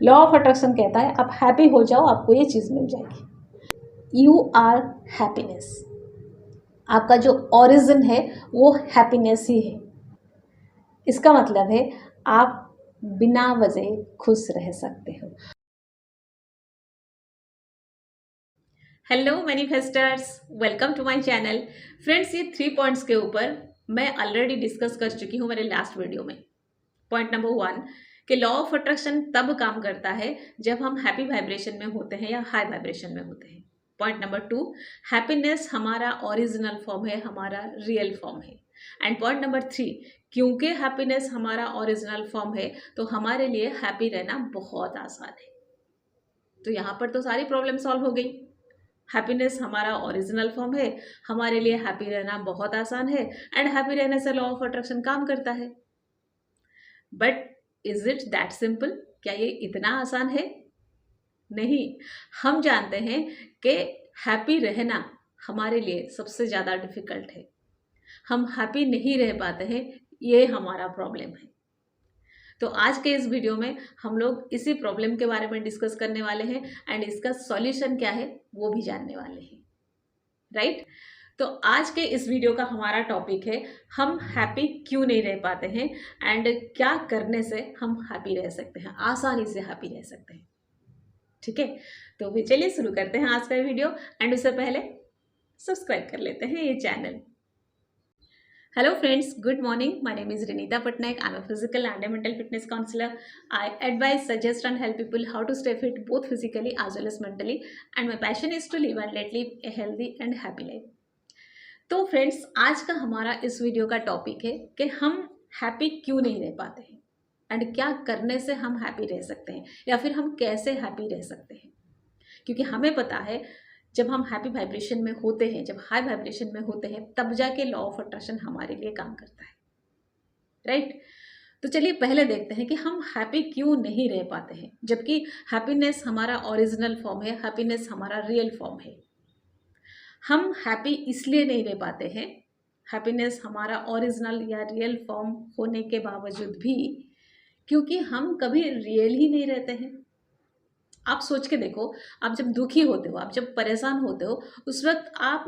Law of attraction कहता है आप हैप्पी हो जाओ, आपको ये चीज़ मिल जाएगी। You are happiness. आपका जो ओरिजिन है वो हैप्पीनेस ही है। इसका मतलब है आप बिना वजह खुश रह सकते हो। Hello manifesters, welcome to my channel. Friends, ये 3 पॉइंट्स के ऊपर मैं ऑलरेडी डिस्कस कर चुकी हूँ मेरे लास्ट वीडियो में। पॉइंट नंबर 1 कि लॉ ऑफ अट्रैक्शन तब काम करता है जब हम हैप्पी वाइब्रेशन में होते हैं या हाई वाइब्रेशन में होते हैं। पॉइंट नंबर 2, हैप्पीनेस हमारा ओरिजिनल फॉर्म है, हमारा रियल फॉर्म है। एंड पॉइंट नंबर 3, क्योंकि हैप्पीनेस हमारा ओरिजिनल फॉर्म है तो हमारे लिए हैप्पी रहना बहुत आसान है। तो यहाँ पर तो सारी प्रॉब्लम सॉल्व हो गई। हैप्पीनेस हमारा ओरिजिनल फॉर्म है, हमारे लिए हैप्पी रहना बहुत आसान है, एंड हैप्पी रहने से लॉ ऑफ अट्रैक्शन काम करता है। But is it that simple? क्या ये इतना आसान है? नहीं। हम जानते हैं कि हैप्पी रहना हमारे लिए सबसे ज़्यादा डिफिकल्ट है। हम हैप्पी नहीं रह पाते हैं, ये हमारा प्रॉब्लम है। तो आज के इस वीडियो में हम लोग इसी प्रॉब्लम के बारे में डिस्कस करने वाले हैं एंड इसका सॉल्यूशन क्या है वो भी जानने वाले हैं, राइट? तो आज के इस वीडियो का हमारा टॉपिक है हम हैप्पी क्यों नहीं रह पाते हैं एंड क्या करने से हम हैप्पी रह सकते हैं, आसानी से हैप्पी रह सकते हैं। ठीक है, तो फिर चलिए शुरू करते हैं आज का वीडियो। एंड उससे पहले सब्सक्राइब कर लेते हैं ये channel. Hello friends, good morning. My name is Renita Patnaik. I'm a physical and a mental fitness counselor. I advise, suggest and help people how to stay fit both physically as well as mentally. And my passion is to live and let live a healthy and happy life. तो friends, आज का हमारा इस video का topic है कि हम happy क्यों नहीं रह पाते हैं एंड क्या करने से हम हैप्पी रह सकते हैं या फिर हम कैसे हैप्पी रह सकते हैं। क्योंकि हमें पता है जब हम हैप्पी वाइब्रेशन में होते हैं, जब हाई वाइब्रेशन में होते हैं, तब जाके लॉ ऑफ अट्रैक्शन हमारे लिए काम करता है, राइट? तो चलिए पहले देखते हैं कि हम हैप्पी क्यों नहीं रह पाते हैं, जबकि हैप्पीनेस हमारा ओरिजिनल फॉर्म है, हैप्पीनेस हमारा रियल फॉर्म है। हम हैप्पी इसलिए नहीं रह पाते हैं, हैप्पीनेस हमारा ओरिजिनल या रियल फॉर्म होने के बावजूद भी, क्योंकि हम कभी रियल ही नहीं रहते हैं। आप सोच के देखो, आप जब दुखी होते हो, आप जब परेशान होते हो, उस वक्त आप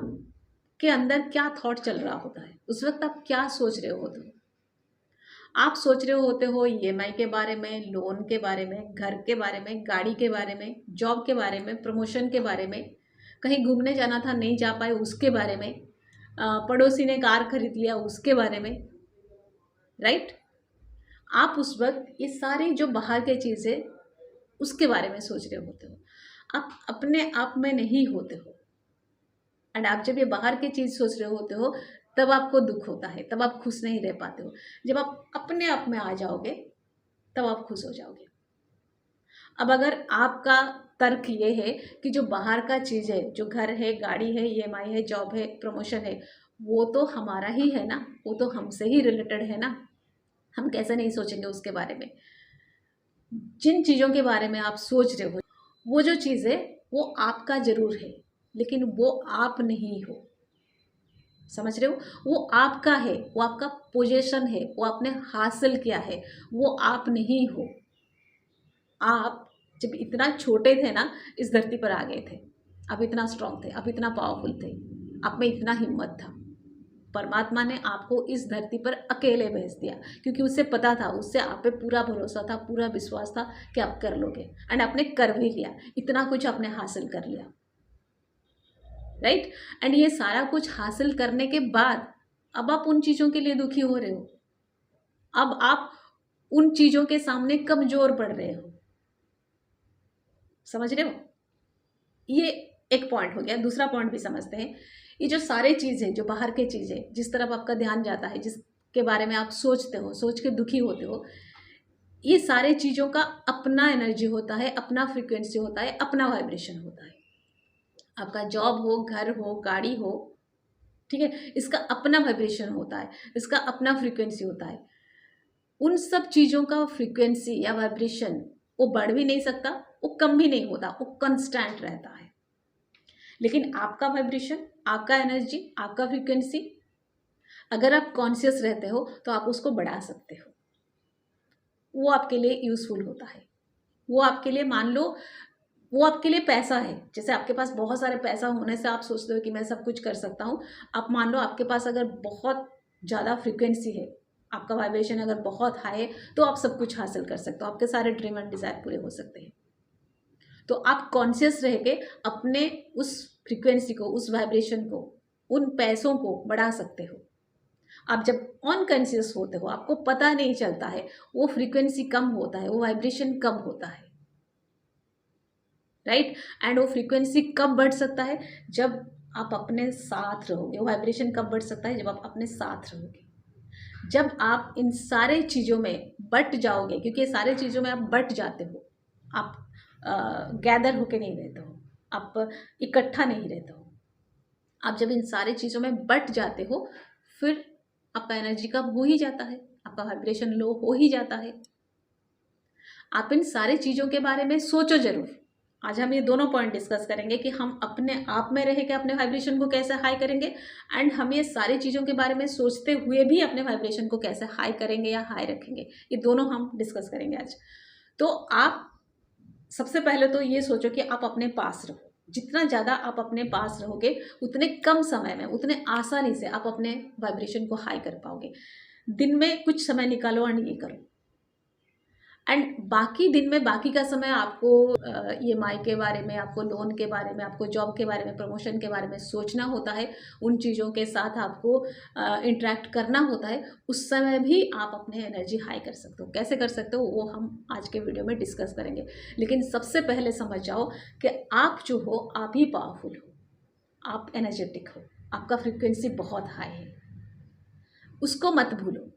के अंदर क्या थॉट चल रहा होता है, उस वक्त आप क्या सोच रहे होते हो? आप सोच रहे होते हो ईएमआई के बारे में, लोन के बारे में, घर के बारे में, गाड़ी के बारे में, जॉब के बारे में, प्रमोशन के बारे में, कहीं घूमने जाना था नहीं जा पाए उसके बारे में, पड़ोसी ने कार खरीद लिया उसके बारे में, राइट? आप उस वक्त ये सारी जो बाहर की चीज़ें उसके बारे में सोच रहे होते हो, आप अपने आप में नहीं होते हो। एंड आप जब ये बाहर की चीज़ सोच रहे होते हो तब आपको दुख होता है, तब आप खुश नहीं रह पाते हो। जब आप अपने आप में आ जाओगे तब आप खुश हो जाओगे। अब अगर आपका तर्क ये है कि जो बाहर का चीज़ है, जो घर है, गाड़ी है, ईएमआई है, जॉब है, प्रमोशन है, वो तो हमारा ही है ना, वो तो हमसे ही रिलेटेड है ना, हम कैसे नहीं सोचेंगे उसके बारे में। जिन चीज़ों के बारे में आप सोच रहे हो वो जो चीज़ है वो आपका ज़रूर है, लेकिन वो आप नहीं हो। समझ रहे हो? वो आपका है, वो आपका पोजीशन है, वो आपने हासिल किया है, वो आप नहीं हो। आप जब इतना छोटे थे ना, इस धरती पर आ गए थे, आप इतना स्ट्रांग थे, आप इतना पावरफुल थे, आप में इतना हिम्मत था। परमात्मा ने आपको इस धरती पर अकेले भेज दिया क्योंकि उसे पता था, उससे आप पे पूरा भरोसा था, पूरा विश्वास था कि आप कर लोगे। एंड आपने कर भी लिया, इतना कुछ आपने हासिल कर लिया, राइट? एंड ये सारा कुछ हासिल करने के बाद अब आप उन चीज़ों के लिए दुखी हो रहे हो, अब आप उन चीज़ों के सामने कमज़ोर पड़ रहे हो। समझ रहे हो? ये एक पॉइंट हो गया। दूसरा पॉइंट भी समझते हैं। ये जो सारे चीज़ें, जो बाहर के चीज़ें, जिस तरफ आपका ध्यान जाता है, जिसके बारे में आप सोचते हो, सोच के दुखी होते हो, ये सारे चीज़ों का अपना एनर्जी होता है, अपना फ्रीक्वेंसी होता है, अपना वाइब्रेशन होता है। आपका जॉब हो, घर हो, गाड़ी हो, ठीक है, इसका अपना वाइब्रेशन होता है, इसका अपना फ्रीक्वेंसी होता है। उन सब चीज़ों का फ्रीक्वेंसी या वाइब्रेशन वो बढ़ भी नहीं सकता, वो कम भी नहीं होता, वो कंस्टेंट रहता है। लेकिन आपका वाइब्रेशन, आपका एनर्जी, आपका फ्रीक्वेंसी, अगर आप कॉन्शियस रहते हो तो आप उसको बढ़ा सकते हो, वो आपके लिए यूज़फुल होता है। वो आपके लिए, मान लो वो आपके लिए पैसा है। जैसे आपके पास बहुत सारे पैसा होने से आप सोचते हो कि मैं सब कुछ कर सकता हूँ। आप मान लो आपके पास अगर बहुत ज़्यादा फ्रिक्वेंसी है, आपका वाइब्रेशन अगर बहुत हाई है, तो आप सब कुछ हासिल कर सकते हो, आपके सारे ड्रीम एंड डिज़ायर पूरे हो सकते हैं। तो आप कॉन्शियस रह के अपने उस फ्रिक्वेंसी को, उस वाइब्रेशन को, उन पैसों को बढ़ा सकते हो। आप जब अनकॉन्शियस होते हो, आपको पता नहीं चलता है, वो फ्रीक्वेंसी कम होता है, वो वाइब्रेशन कम होता है, राइट। एंड वो फ्रीक्वेंसी कब बढ़ सकता है, जब आप अपने साथ रहोगे। वो वाइब्रेशन कब बढ़ सकता है, जब आप अपने साथ रहोगे, जब आप इन सारे चीज़ों में बट जाओगे, क्योंकि ये सारे चीज़ों में आप बट जाते हो। आप गैदर होके नहीं रहते हो, आप इकट्ठा नहीं रहते हो। आप जब इन सारी चीज़ों में बट जाते हो, फिर आपका एनर्जी कम हो ही जाता है, आपका वाइब्रेशन लो हो ही जाता है। आप इन सारी चीज़ों के बारे में सोचो जरूर। आज हम ये दोनों पॉइंट डिस्कस करेंगे कि हम अपने आप में रह के अपने वाइब्रेशन को कैसे हाई करेंगे, एंड हम ये सारी चीज़ों के बारे में सोचते हुए भी अपने वाइब्रेशन को कैसे हाई करेंगे या हाई रखेंगे। ये दोनों हम डिस्कस करेंगे आज। तो आप सबसे पहले तो ये सोचो कि आप अपने पास रहो। जितना ज़्यादा आप अपने पास रहोगे, उतने कम समय में, उतने आसानी से आप अपने वाइब्रेशन को हाई कर पाओगे। दिन में कुछ समय निकालो एंड ये करो। एंड बाकी दिन में, बाकी का समय आपको ईएमआई के बारे में, आपको लोन के बारे में, आपको जॉब के बारे में, प्रमोशन के बारे में सोचना होता है। उन चीज़ों के साथ आपको इंटरेक्ट करना होता है। उस समय भी आप अपने एनर्जी हाई कर सकते हो। कैसे कर सकते हो, वो हम आज के वीडियो में डिस्कस करेंगे। लेकिन सबसे पहले समझ जाओ कि आप जो हो, आप ही पावरफुल हो, आप एनर्जेटिक हो, आपका फ्रिक्वेंसी बहुत हाई है। उसको मत भूलो।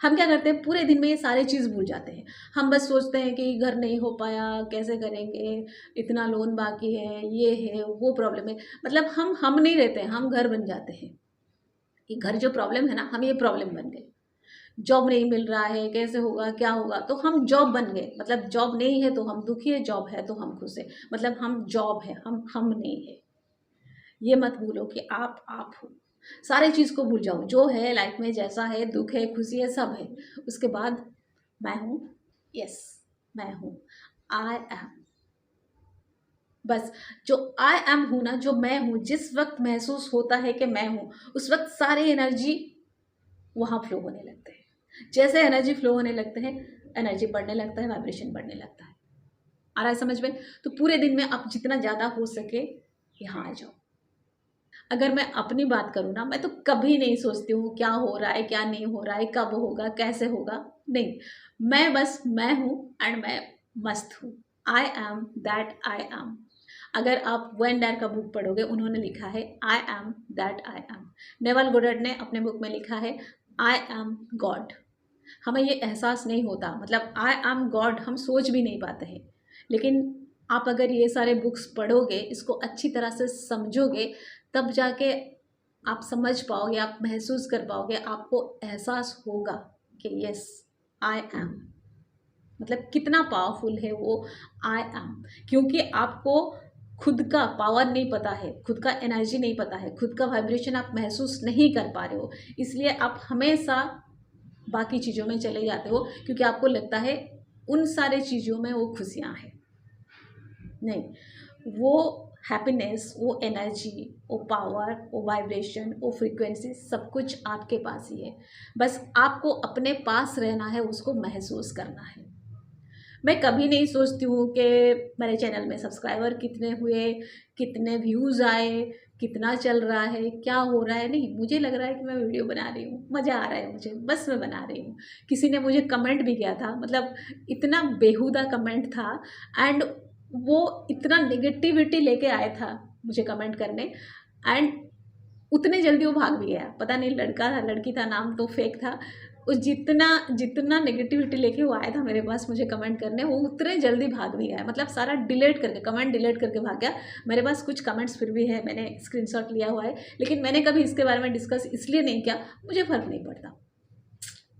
हम क्या करते हैं, पूरे दिन में ये सारी चीज़ भूल जाते हैं। हम बस सोचते हैं कि घर नहीं हो पाया, कैसे करेंगे, इतना लोन बाकी है, ये है, वो प्रॉब्लम है। मतलब हम नहीं रहते हैं, हम घर बन जाते हैं। ये घर जो प्रॉब्लम है ना, हम ये प्रॉब्लम बन गए। जॉब नहीं मिल रहा है, कैसे होगा, क्या होगा, तो हम जॉब बन गए। मतलब जॉब नहीं है तो हम दुखी है, जॉब है तो हम खुश है। मतलब हम जॉब है, हम नहीं है। ये मत भूलो कि आप हो। सारी चीज़ को भूल जाओ, जो है लाइफ में, जैसा है, दुख है, खुशी है, सब है। उसके बाद मैं हूँ, यस, मैं हूँ, आई एम। बस जो आई एम हूँ ना, जो मैं हूँ, जिस वक्त महसूस होता है कि मैं हूँ, उस वक्त सारे एनर्जी वहाँ फ्लो होने लगते हैं। जैसे एनर्जी फ्लो होने लगते हैं, एनर्जी बढ़ने लगता है, वाइब्रेशन बढ़ने लगता है। आ रहा है समझ में? तो पूरे दिन में आप जितना ज़्यादा हो सके यहाँ आ जाओ। अगर मैं अपनी बात करूँ ना, मैं तो कभी नहीं सोचती हूँ क्या हो रहा है, क्या नहीं हो रहा है, कब होगा, कैसे होगा। नहीं, मैं बस मैं हूँ एंड मैं मस्त हूँ। आई एम दैट आई एम। अगर आप वेन डायर का बुक पढ़ोगे, उन्होंने लिखा है I am that I am. Neville Goddard ने अपने बुक में लिखा है आई एम गॉड। हमें ये एहसास नहीं होता, मतलब आई एम गॉड हम सोच भी नहीं पाते हैं। लेकिन आप अगर ये सारे बुक्स पढ़ोगे, इसको अच्छी तरह से समझोगे, तब जाके आप समझ पाओगे, आप महसूस कर पाओगे, आपको एहसास होगा कि यस, आई एम। मतलब कितना पावरफुल है वो आई एम। क्योंकि आपको खुद का पावर नहीं पता है, खुद का एनर्जी नहीं पता है, खुद का वाइब्रेशन आप महसूस नहीं कर पा रहे हो। इसलिए आप हमेशा बाकी चीज़ों में चले जाते हो, क्योंकि आपको लगता है उन सारे चीज़ों में वो खुशियाँ हैं। नहीं, वो हैप्पीनेस, वो एनर्जी, वो पावर, वो वाइब्रेशन, वो फ्रीक्वेंसी, सब कुछ आपके पास ही है। बस आपको अपने पास रहना है, उसको महसूस करना है। मैं कभी नहीं सोचती हूँ कि मेरे चैनल में सब्सक्राइबर कितने हुए, कितने व्यूज़ आए, कितना चल रहा है, क्या हो रहा है। नहीं, मुझे लग रहा है कि मैं वीडियो बना रही हूँ, मज़ा आ रहा है मुझे, बस मैं बना रही हूँ। किसी ने मुझे कमेंट भी किया था, मतलब इतना बेहुदा कमेंट था, एंड वो इतना नेगेटिविटी लेके आया था मुझे कमेंट करने, एंड उतने जल्दी वो भाग भी गया। पता नहीं लड़का था, लड़की था, नाम तो फेक था। उस जितना जितना नेगेटिविटी लेके वो आया था मेरे पास मुझे कमेंट करने, वो उतने जल्दी भाग भी गया। मतलब सारा डिलीट करके, कमेंट डिलीट करके भाग गया। मेरे पास कुछ कमेंट्स फिर भी है, मैंने स्क्रीनशॉट लिया हुआ है, लेकिन मैंने कभी इसके बारे में डिस्कस इसलिए नहीं किया, मुझे फ़र्क नहीं पड़ता।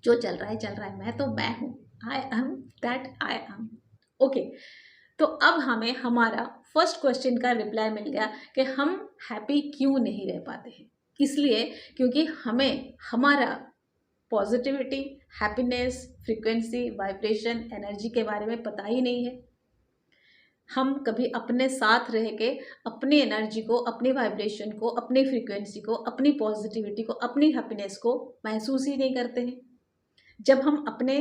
जो चल रहा है चल रहा है, मैं तो मैं हूँ, आई am that I M. Okay, तो अब हमें हमारा फर्स्ट क्वेश्चन का रिप्लाई मिल गया कि हम हैप्पी क्यों नहीं रह पाते हैं। इसलिए क्योंकि हमें हमारा positivity, happiness, frequency, vibration, energy के बारे में पता ही नहीं है। हम कभी अपने साथ रह के अपनी एनर्जी को, अपनी वाइब्रेशन को, अपनी फ्रीक्वेंसी को, अपनी पॉजिटिविटी को, अपनी हैप्पीनेस को महसूस ही नहीं करते हैं। जब हम अपने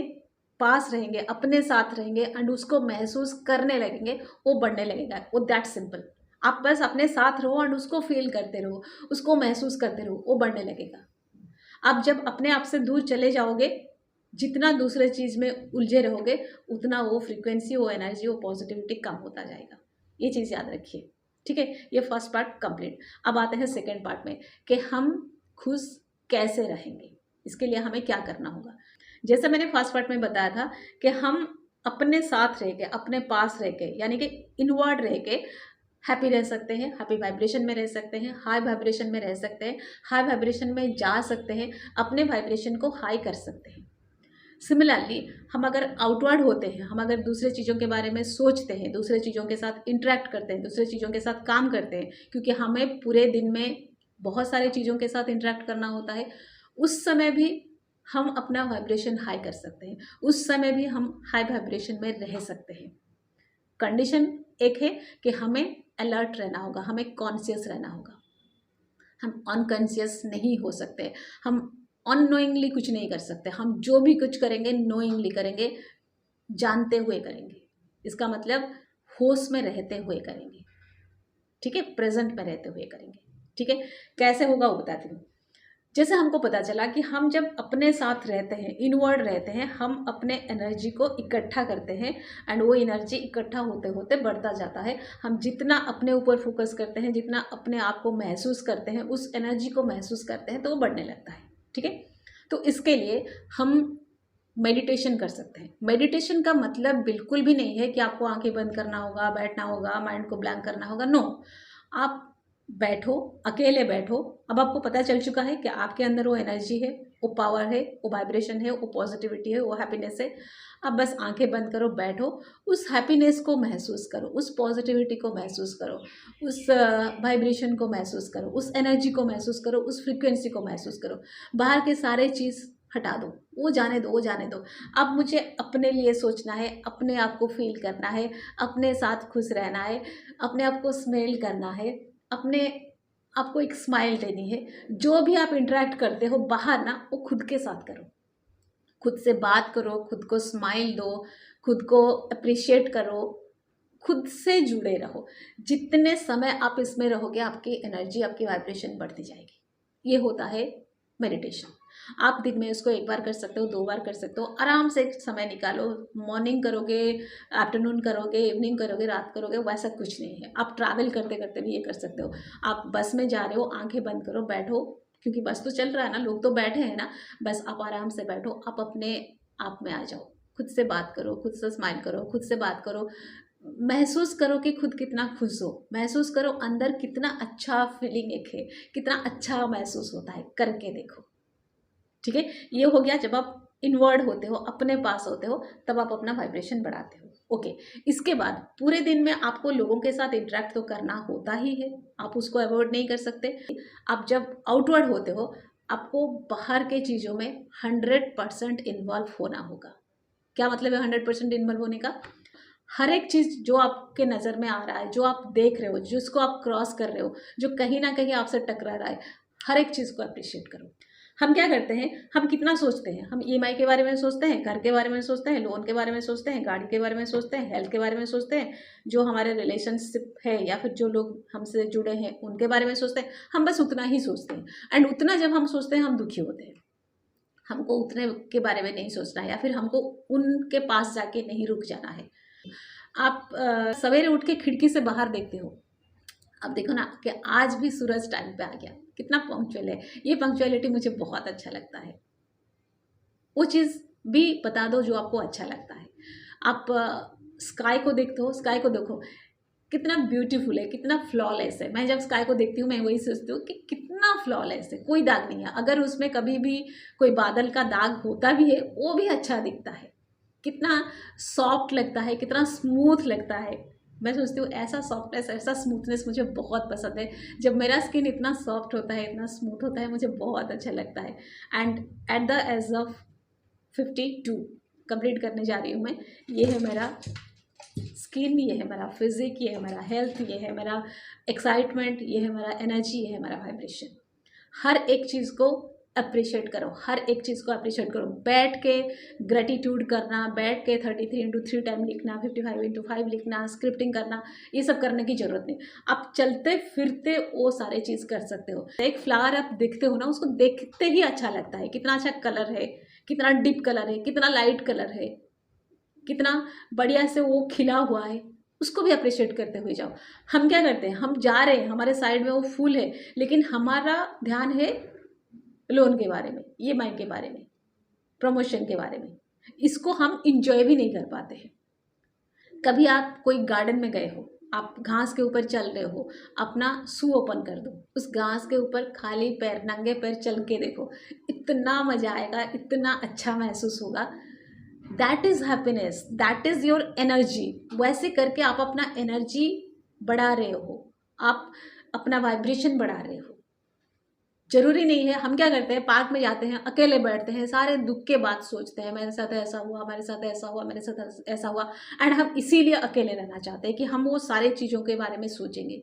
पास रहेंगे, अपने साथ रहेंगे एंड उसको महसूस करने लगेंगे, वो बढ़ने लगेगा। वो दैट सिंपल। आप बस अपने साथ रहो एंड उसको फील करते रहो, उसको महसूस करते रहो, वो बढ़ने लगेगा। आप जब अपने आप से दूर चले जाओगे, जितना दूसरे चीज़ में उलझे रहोगे, उतना वो फ्रीक्वेंसी, वो एनर्जी, वो पॉजिटिविटी कम होता जाएगा। ये चीज़ याद रखिए, ठीक है। ये फर्स्ट पार्ट कंप्लीट। अब आते हैं सेकेंड पार्ट में कि हम खुश कैसे रहेंगे, इसके लिए हमें क्या करना होगा। जैसे मैंने फर्स्ट पार्ट में बताया था कि हम अपने साथ रह के, अपने पास रह के, यानी कि इनवर्ड रह के हैप्पी रह सकते हैं, हैप्पी वाइब्रेशन में रह सकते हैं, हाई वाइब्रेशन में रह सकते हैं, हाई वाइब्रेशन में जा सकते हैं, अपने वाइब्रेशन को हाई कर सकते हैं। सिमिलरली हम अगर आउटवर्ड होते हैं, हम अगर दूसरे चीज़ों के बारे में सोचते हैं, दूसरे चीज़ों के साथ इंटरेक्ट करते हैं, दूसरे चीज़ों के साथ काम करते हैं, क्योंकि हमें पूरे दिन में बहुत सारे चीज़ों के साथ इंटरेक्ट करना होता है, उस समय भी हम अपना वाइब्रेशन हाई कर सकते हैं, उस समय भी हम हाई वाइब्रेशन में रह सकते हैं। कंडीशन एक है कि हमें अलर्ट रहना होगा, हमें कॉन्शियस रहना होगा। हम अनकॉन्शियस नहीं हो सकते, हम अननोइंगली कुछ नहीं कर सकते। हम जो भी कुछ करेंगे नोइंगली करेंगे, जानते हुए करेंगे। इसका मतलब होश में रहते हुए करेंगे, ठीक है, प्रेजेंट में रहते हुए करेंगे, ठीक है। कैसे होगा वो बताती हूँ। जैसे हमको पता चला कि हम जब अपने साथ रहते हैं, इनवर्ड रहते हैं, हम अपने एनर्जी को इकट्ठा करते हैं एंड वो एनर्जी इकट्ठा होते होते बढ़ता जाता है। हम जितना अपने ऊपर फोकस करते हैं, जितना अपने आप को महसूस करते हैं, उस एनर्जी को महसूस करते हैं, तो वो बढ़ने लगता है, ठीक है। तो इसके लिए हम मेडिटेशन कर सकते हैं। मेडिटेशन का मतलब बिल्कुल भी नहीं है कि आपको आंखें बंद करना होगा, बैठना होगा, माइंड को ब्लैंक करना होगा। नो, आप बैठो, अकेले बैठो। अब आपको पता चल चुका है कि आपके अंदर वो एनर्जी है, वो पावर है, वो वाइब्रेशन है, वो पॉजिटिविटी है, वो हैप्पीनेस है। अब बस आंखें बंद करो, बैठो, उस हैप्पीनेस को महसूस करो, उस पॉजिटिविटी को महसूस करो, उस वाइब्रेशन को महसूस करो, उस एनर्जी को महसूस करो, उस फ्रिक्वेंसी को महसूस करो। बाहर के सारे चीज़ हटा दो, वो जाने दो, वो जाने दो। अब मुझे अपने लिए सोचना है, अपने आप को फील करना है, अपने साथ खुश रहना है, अपने आप को स्मेल करना है, अपने आपको एक स्माइल देनी है। जो भी आप इंटरेक्ट करते हो बाहर ना, वो खुद के साथ करो, खुद से बात करो, खुद को स्माइल दो, खुद को अप्रिशिएट करो, खुद से जुड़े रहो। जितने समय आप इसमें रहोगे, आपकी एनर्जी, आपकी वाइब्रेशन बढ़ती जाएगी। ये होता है मेडिटेशन। आप दिन में इसको एक बार कर सकते हो, 2 बार कर सकते हो। आराम से एक समय निकालो, मॉर्निंग करोगे, आफ्टरनून करोगे, इवनिंग करोगे, रात करोगे, वैसा कुछ नहीं है। आप ट्रैवल करते करते भी ये कर सकते हो। आप बस में जा रहे हो, आंखें बंद करो, बैठो, क्योंकि बस तो चल रहा है ना, लोग तो बैठे हैं ना। बस आप आराम से बैठो, आप अपने आप में आ जाओ, खुद से बात करो, खुद से स्माइल करो, खुद से बात करो, महसूस करो कि खुद कितना खुश हो, महसूस करो अंदर कितना अच्छा फीलिंग एक है, कितना अच्छा महसूस होता है, करके देखो, ठीक है। ये हो गया जब आप इनवर्ड होते हो, अपने पास होते हो, तब आप अपना वाइब्रेशन बढ़ाते हो, ओके। इसके बाद पूरे दिन में आपको लोगों के साथ इंटरेक्ट तो करना होता ही है, आप उसको अवॉइड नहीं कर सकते। आप जब आउटवर्ड होते हो, आपको बाहर के चीज़ों में 100% इन्वॉल्व होना होगा। क्या मतलब है 100% इन्वॉल्व होने का? हर एक चीज़ जो आपके नज़र में आ रहा है, जो आप देख रहे हो, जिसको आप क्रॉस कर रहे हो, जो कहीं ना कहीं आपसे टकरा रहा है, हर एक चीज़ को अप्रिशिएट करो। हम क्या करते हैं, हम कितना सोचते हैं, हम ईएमआई के बारे में सोचते हैं, घर के बारे में सोचते हैं, लोन के बारे में सोचते हैं, गाड़ी के बारे में सोचते हैं, हेल्थ के बारे में सोचते हैं, जो हमारे रिलेशनशिप है या फिर जो लोग हमसे जुड़े हैं उनके बारे में सोचते हैं। हम बस उतना ही सोचते हैं एंड उतना जब हम सोचते हैं हम दुखी होते हैं। हमको उतने के बारे में नहीं सोचना है, या फिर हमको उनके पास जाके नहीं रुक जाना है। आप सवेरे उठ के खिड़की से बाहर देखते हो, अब देखो ना कि आज भी सूरज टाइम पे आ गया, कितना पंक्चुअल है। ये पंक्चुअलिटी मुझे बहुत अच्छा लगता है। वो चीज़ भी बता दो जो आपको अच्छा लगता है। आप स्काई को देखते हो, स्काई को देखो कितना ब्यूटीफुल है, कितना फ्लॉलेस है। मैं जब स्काई को देखती हूँ मैं वही सोचती हूँ कि कितना फ्लॉलेस है, कोई दाग नहीं है। अगर उसमें कभी भी कोई बादल का दाग होता भी है, वो भी अच्छा दिखता है। कितना सॉफ्ट लगता है, कितना स्मूथ लगता है। मैं सोचती हूँ ऐसा सॉफ्टनेस, ऐसा स्मूथनेस मुझे बहुत पसंद है। जब मेरा स्किन इतना सॉफ्ट होता है, इतना स्मूथ होता है, मुझे बहुत अच्छा लगता है। And at the age of 52 complete करने जा रही हूँ मैं। ये है मेरा स्किन, ये है मेरा फिजिक, ये है मेरा हेल्थ, ये है मेरा एक्साइटमेंट, ये है मेरा एनर्जी, ये है मेरा वाइब्रेशन। हर एक चीज़ को अप्रिशिएट करो, हर एक चीज़ को अप्रिशिएट करो। बैठ के ग्रेटिट्यूड करना, बैठ के 33 × 3 टाइम लिखना, 55 × 5 लिखना, स्क्रिप्टिंग करना, ये सब करने की ज़रूरत नहीं। आप चलते फिरते वो सारे चीज़ कर सकते हो। एक फ्लावर आप देखते हो ना, उसको देखते ही अच्छा लगता है, कितना अच्छा कलर है, कितना डीप कलर है, कितना लाइट कलर है, कितना बढ़िया से वो खिला हुआ है, उसको भी अप्रिशिएट करते हुए जाओ। हम क्या करते हैं, हम जा रहे हैं, हमारे साइड में वो फूल है, लेकिन हमारा ध्यान है लोन के बारे में, EMI के बारे में, प्रमोशन के बारे में। इसको हम इंजॉय भी नहीं कर पाते हैं। कभी आप कोई गार्डन में गए हो, आप घास के ऊपर चल रहे हो, अपना शू ओपन कर दो, उस घास के ऊपर खाली पैर, नंगे पैर चल के देखो, इतना मजा आएगा, इतना अच्छा महसूस होगा। That is happiness, that is your energy. वैसे करके आप अपना एनर्जी बढ़ा रहे हो, आप अपना वाइब्रेशन बढ़ा रहे हो। जरूरी नहीं है, हम क्या करते हैं, पार्क में जाते हैं, अकेले बैठते हैं, सारे दुख के बात सोचते हैं, मेरे साथ ऐसा हुआ, मेरे साथ ऐसा हुआ, मेरे साथ ऐसा हुआ, एंड हम इसीलिए अकेले रहना चाहते हैं कि हम वो सारे चीज़ों के बारे में सोचेंगे।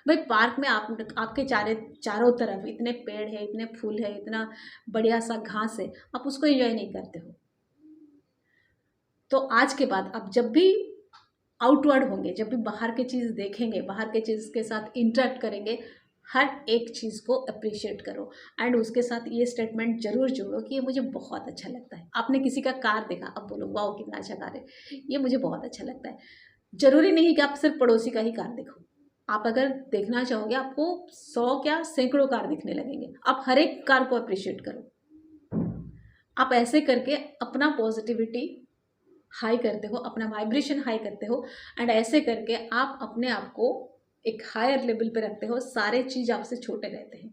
भाई पार्क में आपके चारों तरफ इतने पेड़ है, इतने फूल है, इतना बढ़िया सा घास है, आप उसको एंजॉय नहीं करते हो। तो आज के बाद आप जब भी आउटवर्ड होंगे, जब भी बाहर की चीज़ देखेंगे, बाहर के चीज़ के साथ इंटरेक्ट करेंगे, हर एक चीज़ को अप्रिशिएट करो, एंड उसके साथ ये स्टेटमेंट जरूर जोड़ो कि ये मुझे बहुत अच्छा लगता है। आपने किसी का कार देखा, अब बोलो वाओ कितना अच्छा कार है, ये मुझे बहुत अच्छा लगता है। जरूरी नहीं कि आप सिर्फ पड़ोसी का ही कार देखो। आप अगर देखना चाहोगे, आपको 100 क्या सैकड़ों कार दिखने लगेंगे। आप हर एक कार को अप्रिशिएट करो। आप ऐसे करके अपना पॉजिटिविटी हाई करते हो, अपना वाइब्रेशन हाई करते हो, एंड ऐसे करके आप अपने आप को एक हायर लेवल पे रखते हो। सारे चीज़ आपसे छोटे रहते हैं।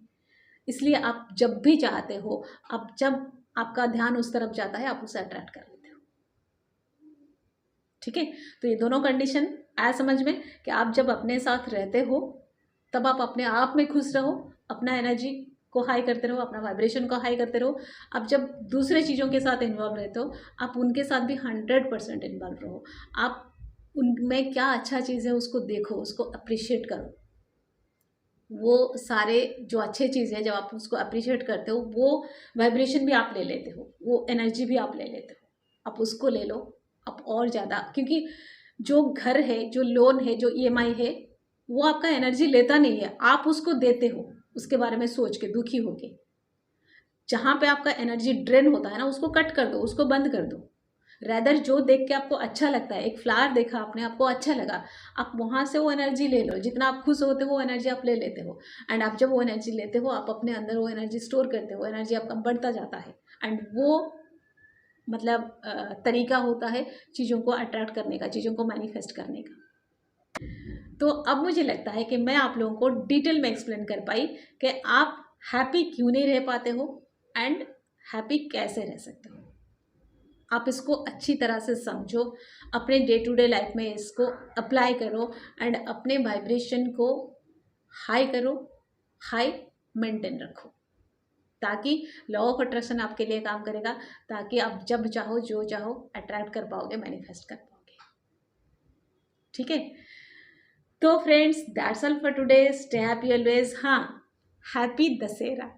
इसलिए आप जब भी चाहते हो, आप जब आपका ध्यान उस तरफ जाता है, आप उसे अट्रैक्ट कर लेते हो। ठीक है, तो ये दोनों कंडीशन आया समझ में कि आप जब अपने साथ रहते हो, तब आप अपने आप में खुश रहो, अपना एनर्जी को हाई करते रहो, अपना वाइब्रेशन को हाई करते रहो। आप जब दूसरे चीज़ों के साथ इन्वॉल्व रहते हो, आप उनके साथ भी 100% इन्वॉल्व रहो। आप उनमें क्या अच्छा चीज़ है उसको देखो, उसको अप्रिशिएट करो। वो सारे जो अच्छे चीज़ है, जब आप उसको अप्रिशिएट करते हो, वो वाइब्रेशन भी आप ले लेते हो, वो एनर्जी भी आप ले लेते हो। आप उसको ले लो, आप और ज़्यादा, क्योंकि जो घर है, जो लोन है, जो EMI है, वो आपका एनर्जी लेता नहीं है, आप उसको देते हो, उसके बारे में सोच के दुखी होके। जहाँ पे आपका एनर्जी ड्रेन होता है ना, उसको कट कर दो, उसको बंद कर दो। रैदर जो देख के आपको अच्छा लगता है, एक फ्लावर देखा आपने, आपको अच्छा लगा, आप वहाँ से वो एनर्जी ले लो। जितना आप खुश होते हो वो एनर्जी आप ले लेते हो, एंड आप जब वो एनर्जी लेते हो, आप अपने अंदर वो एनर्जी स्टोर करते हो, एनर्जी आपका बढ़ता जाता है। एंड वो मतलब तरीका होता है चीज़ों को अट्रैक्ट करने का, चीज़ों को मैनिफेस्ट करने का। तो अब मुझे लगता है कि मैं आप लोगों को डिटेल में एक्सप्लेन कर पाई कि आप हैप्पी क्यों नहीं रह पाते हो, एंड हैप्पी कैसे रह सकते हो। आप इसको अच्छी तरह से समझो, अपने डे टू डे लाइफ में इसको अप्लाई करो, एंड अपने वाइब्रेशन को हाई करो, हाई मेंटेन रखो, ताकि लॉ ऑफ अट्रैक्शन आपके लिए काम करेगा, ताकि आप जब चाहो जो चाहो अट्रैक्ट कर पाओगे, मैनिफेस्ट कर पाओगे। ठीक है, तो friends that's all for today. Stay happy always. हाँ, हैप्पी दशहरा।